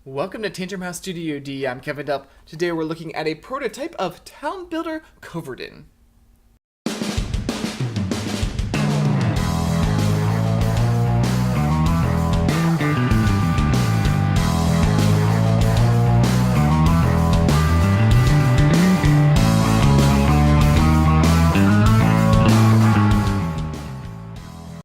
Welcome to Tantrum House Studio D. I'm Kevin Dupp. Today we're looking at a prototype of Town Builder Coevorden.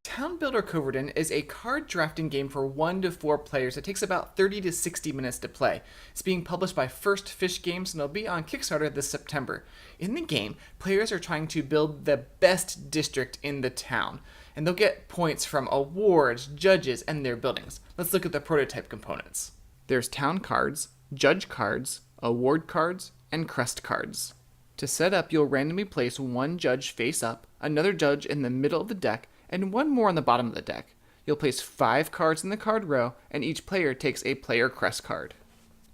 Town Builder Coevorden is a card drafting game for 1 to 4 players. It takes about 30 to 60 minutes to play. It's being published by First Fish Games and it'll be on Kickstarter this September. In the game, players are trying to build the best district in the town, and they'll get points from awards, judges, and their buildings. Let's look at the prototype components. There's town cards, judge cards, award cards, and crest cards. To set up, you'll randomly place one judge face up, another judge in the middle of the deck, and one more on the bottom of the deck. You'll place 5 cards in the card row, and each player takes a player crest card.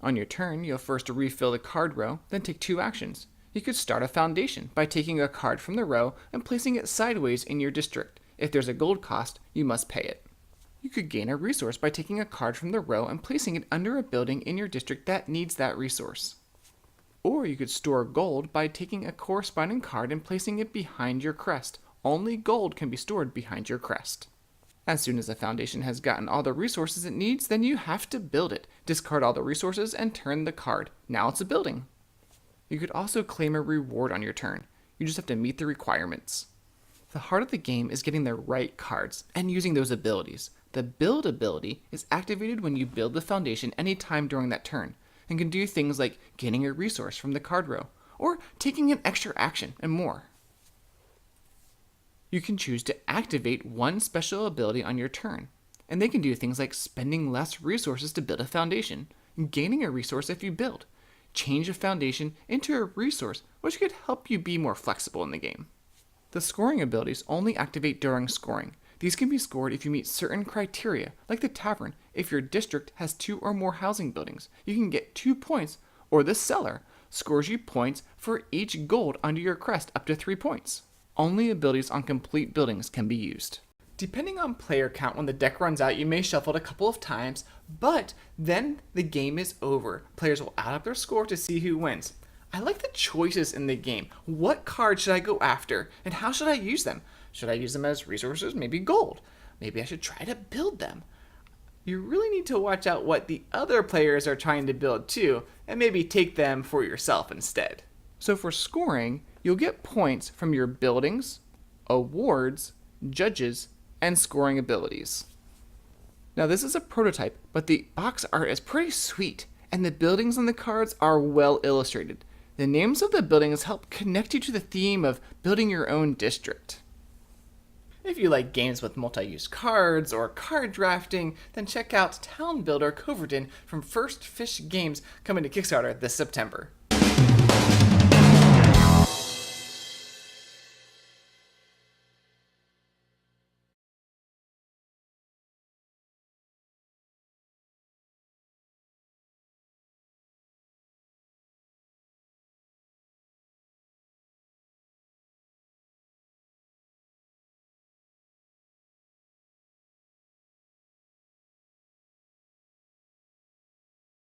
On your turn, you'll first refill the card row, then take 2 actions. You could start a foundation by taking a card from the row and placing it sideways in your district. If there's a gold cost, you must pay it. You could gain a resource by taking a card from the row and placing it under a building in your district that needs that resource. Or you could store gold by taking a corresponding card and placing it behind your crest. Only gold can be stored behind your crest. As soon as the foundation has gotten all the resources it needs, then you have to build it. Discard all the resources and turn the card. Now it's a building. You could also claim a reward on your turn. You just have to meet the requirements. The heart of the game is getting the right cards and using those abilities. The build ability is activated when you build the foundation anytime during that turn, and can do things like gaining a resource from the card row, or taking an extra action, and more. You can choose to activate one special ability on your turn, and they can do things like spending less resources to build a foundation, gaining a resource if you build, change a foundation into a resource, which could help you be more flexible in the game. The scoring abilities only activate during scoring. These can be scored if you meet certain criteria, like the tavern. If your district has 2 or more housing buildings, you can get 2 points, or the cellar scores you points for each gold under your crest up to 3 points. Only abilities on complete buildings can be used. Depending on player count, when the deck runs out, you may shuffle it a couple of times, but then the game is over. Players will add up their score to see who wins. I like the choices in the game. What cards should I go after, and how should I use them? Should I use them as resources? Maybe gold. Maybe I should try to build them. You really need to watch out what the other players are trying to build too, and maybe take them for yourself instead. So for scoring, you'll get points from your buildings, awards, judges, and scoring abilities. Now this is a prototype, but the box art is pretty sweet, and the buildings on the cards are well illustrated. The names of the buildings help connect you to the theme of building your own district. If you like games with multi-use cards or card drafting, then check out Town Builder Coevorden from First Fish Games, coming to Kickstarter this September.